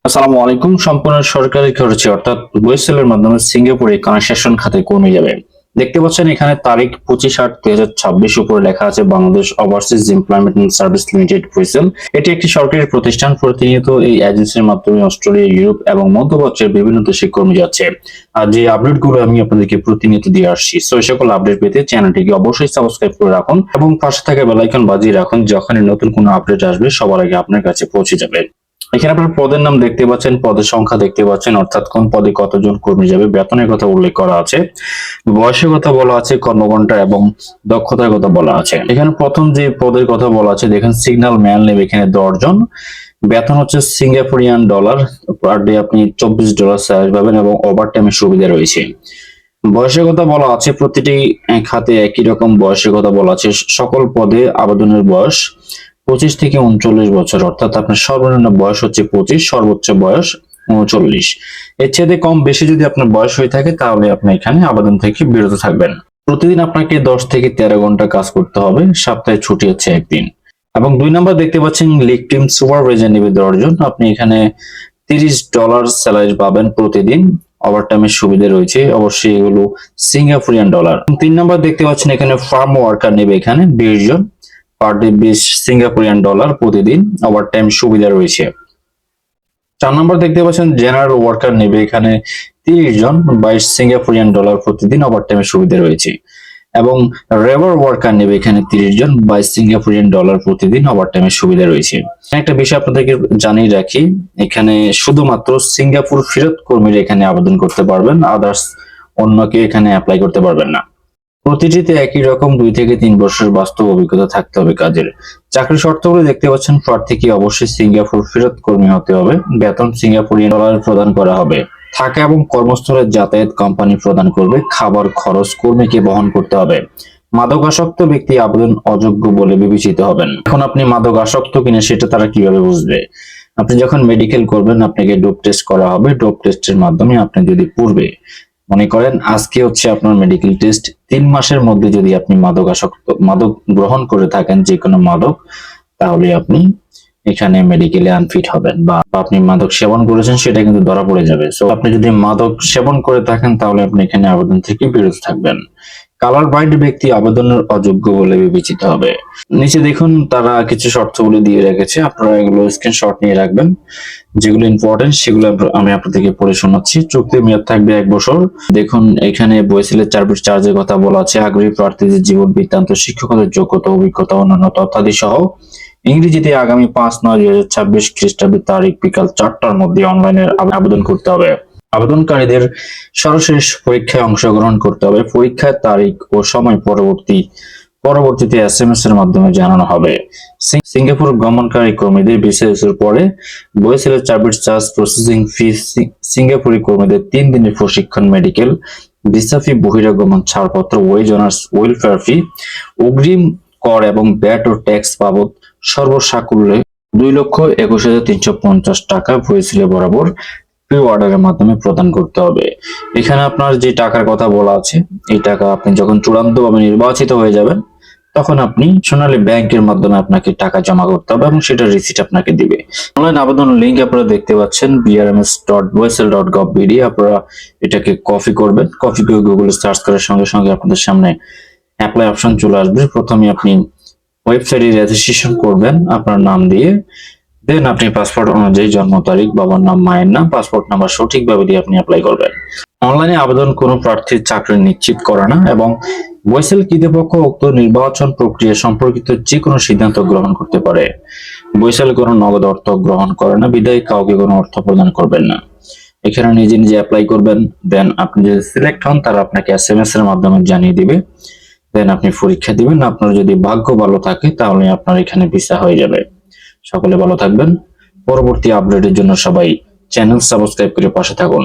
আসসালামু আলাইকুম। সম্পূর্ণ সরকারি খরচে অর্থাৎ ওয়েবসাইটের মাধ্যমে সিঙ্গাপুরে কনস্ট্রাকশন খাতে কমে যাবে। দেখতে পাচ্ছেন এখানে তারিখ 25/8/2026 উপরে লেখা আছে Bangladesh overseas employment and service limited ওয়েসেল। এটি একটি সরকারি প্রতিষ্ঠান। প্রতিনিয়ত এই এজেন্সির মাধ্যমে অস্ট্রেলিয়া, ইউরোপ এবং মধ্যপ্রাচ্যের বিভিন্ন দেশে কর্মী যাচ্ছে। আর যে আপডেটগুলো আমি আপনাদেরকে প্রতিনিয়ত দিয়ে আসছি, সো এই সকল আপডেট পেতে চ্যানেলটিকে অবশ্যই সাবস্ক্রাইব করে রাখুন এবং পাশে থাকা বেল আইকন বাজিয়ে রাখুন। যখনই নতুন কোনো আপডেট আসবে সবার আগে আপনার কাছে পৌঁছে যাবে। এখানে আপনার পদের নাম দেখতে পাচ্ছেন, পদের সংখ্যা দেখতে পাচ্ছেন, অর্থাৎ কোন পদে কতজন কর্মী যাবে, বেতনের কথা উল্লেখ করা আছে, বয়সের কথা বলা আছে, কর্মঘন্টা এবং দক্ষতার কথা বলা আছে। এখানে প্রথম যে পদের কথা বলা আছে দেখেন, সিগন্যাল ম্যান নেবে এখানে 10 জন। বেতন হচ্ছে সিঙ্গাপুরিয়ান ডলার, পার ডে আপনি $24 স্যালারি পাবেন এবং ওভার টাইমের সুবিধা রয়েছে। বয়সের কথা বলা আছে, প্রতিটি খাতে একই রকম বয়সের কথা বলা আছে। সকল পদে আবেদনের বয়স 25 থেকে 39 বছর, অর্থাৎ আপনার সর্বনিম্ন বয়স হচ্ছে 25, সর্বোচ্চ বয়স 39। এর চেয়ে কম বেশি যদি আপনার বয়স হয়ে থাকে তাহলে আপনি এখানে আবেদন থেকে বিরত থাকবেন। প্রতিদিন আপনাকে 10 থেকে 13 ঘন্টা কাজ করতে হবে, সপ্তাহে ছুটি হচ্ছে একদিন। এবং 2 নম্বর দেখতে পাচ্ছেন, লিগ টিম সুপারভাইজার নেবে 10 জন। আপনি এখানে $30 স্যালারি পাবেন প্রতিদিন, ওভারটাইমের সুবিধা রয়েছে, অবশ্যই এগুলো সিঙ্গাপুরিয়ান ডলার। 3 নম্বর দেখতে পাচ্ছেন এখানে ফার্ম ওয়ার্কার নেবে এখানে 20 জন, পার ডে 20 সিঙ্গাপুরিয়ান ডলার প্রতিদিন, ওভারটাইম সুবিধা রয়েছে। 4 নম্বর দেখতে পাচ্ছেন জেনারেল ওয়ার্কার নেবে এখানে 30 জন, 22 সিঙ্গাপুরিয়ান ডলার প্রতিদিন, ওভারটাইমের সুবিধা রয়েছে। এবং রেভার ওয়ার্কার নেবে এখানে 30 জন, 22 সিঙ্গাপুরিয়ান ডলার প্রতিদিন, ওভারটাইমের সুবিধা রয়েছে। একটা বিষয় আপনাদেরকে জানিয়ে রাখি, এখানে শুধুমাত্র সিঙ্গাপুর ফেরত কর্মীরা এখানে আবেদন করতে পারবেন, আদার্স অন্য কেউ এখানে অ্যাপ্লাই করতে পারবেন না। প্রতিটিতে একই রকম 2 থেকে 3 বছরের বাস্তব অভিজ্ঞতা থাকতে হবে কাজের। চাকরির শর্তগুলো দেখতে পাচ্ছেন, প্রার্থীকে অবশ্যই সিঙ্গাপুর ফেরত কর্মী হতে হবে, বেতন সিঙ্গাপুরিয়ান ডলার প্রদান করা হবে, থাকা এবং কর্মস্থলের যাতায়াত কোম্পানি প্রদান করবে, খাবার খরচ কর্মীকে বহন করতে হবে। মাদকাসক্ত ব্যক্তি আবেদন অযোগ্য বলে বিবেচিত হবেন। এখন আপনি মাদকাসক্ত কিনা সেটা তারা কিভাবে বুঝবে? আপনি যখন মেডিকেল করবেন আপনাকে ডোপ টেস্ট করা হবে। ডোপ টেস্টের মাধ্যমে আপনি যদি পূর্বে মনে করেন আজকে হচ্ছে আপনার মেডিকেল টেস্ট, 3 মাসের মধ্যে যদি আপনি মাদক গ্রহণ করে থাকেন, যে কোনো মাদক, তাহলে আপনি এখানে মেডিকেলে আনফিট হবেন, বা আপনি মাদক সেবন করেছেন সেটা কিন্তু ধরা পড়ে যাবে। সো আপনি যদি মাদক সেবন করে থাকেন তাহলে আপনি এখানে আবেদন থেকে বিরত থাকবেন। কালার ব্লাইন্ড ব্যক্তি আবেদনের অযোগ্য বলে বিবেচিত হবে। নিচে দেখুন তারা কিছু শর্তাবলী দিয়ে রেখেছে, আপনারা এগুলো স্ক্রিনশট নিয়ে রাখবেন। যেগুলো ইম্পর্টেন্ট সেগুলো আমি আপনাদেরকে পড়ে শোনাচ্ছি। চুক্তির মেয়াদ থাকবে 1 বছর। দেখুন এখানে বইসেলের চার্জের কথা বলা আছে। আগ্রহী প্রার্থীদের জীবন বৃত্তান্ত, শিক্ষকতার যোগ্যতা, অভিজ্ঞতা, অন্যান্য তথ্যাদি সহ ইংরেজিতে আগামী 5/9/2026 খ্রিস্টাব্দে তারিখ বিকাল 4টার মধ্যে অনলাইনে আবেদন করতে হবে। আবেদনকারীদের সরাসরি পরীক্ষায় অংশগ্রহণ করতে হবে। পরীক্ষার তারিখ ও সময় পরবর্তীতে SMS এর মাধ্যমে জানানো হবে। সিঙ্গাপুর গমনকারী কর্মীদের বিসিএসের পরে বইসেলের চার্জ প্রসেসিং ফি, সিঙ্গাপুরি কর্মীদের 3 দিনের প্রশিক্ষণ, মেডিকেল, ভিসা ফি, বহিরাগমন ছাড়পত্র, ওয়েজ অনার্স, ওয়েলফেয়ার ফি, অগ্রিম কর এবং ব্যাট ও ট্যাক্স বাবদ সর্বসাকুল্যে 2,21,350 টাকা বইসেলে বরাবর প্রি অর্ডারের মাধ্যমে প্রদান করতে হবে। এখানে আপনার যে টাকার কথা বলা আছে, এই টাকা আপনি যখন চূড়ান্তভাবে নির্বাচিত হয়ে যাবেন তখন আপনি সোনালী ব্যাংকের মাধ্যমে আপনাকে টাকা জমা করতে হবে এবং সেটা রিসিট আপনাকে দিবে। অনলাইন আবেদন লিংক আপনারা দেখতে পাচ্ছেন brms.boisel.gov.bd। আপনারা এটাকে কপি করবেন, কপি করে গুগলে সার্চ করার সঙ্গে সঙ্গে আপনাদের সামনে অ্যাপ্লাই অপশন চলে আসবে। প্রথমে আপনি ওয়েবসাইটে রেজিস্ট্রেশন করবেন আপনার নাম দিয়ে, দেন আপনি পাসপোর্ট অনুযায়ী জন্ম তারিখ, বাবার নাম, মায়ের নাম, পাসপোর্ট নাম্বার সঠিকভাবে দিয়ে আপনি অ্যাপ্লাই করবেন। অনলাইনে আবেদন কোনো প্রার্থীর চাকরি নিশ্চিত করে না এবং বইসেল কর্তৃপক্ষ উক্ত নির্বাচন প্রক্রিয়া সম্পর্কিত যে কোনো সিদ্ধান্ত গ্রহণ করতে পারে। বইসেল কোনো নগদ অর্থ গ্রহণ করে না, বিধায় কাউকে কোনো অর্থ প্রদান করবেন না। এখানে নিজে নিজে অ্যাপ্লাই করবেন, দেন আপনি যদি সিলেক্ট হন তারা আপনাকে SMS এর মাধ্যমে জানিয়ে দিবে, দেন আপনি পরীক্ষা দিবেন। আপনার যদি ভাগ্য ভালো থাকে তাহলে আপনার এখানে ভিসা হয়ে যাবে। সকলে ভালো থাকবেন। পরবর্তী আপডেটের জন্য সবাই চ্যানেল সাবস্ক্রাইব করে পাশে থাকুন।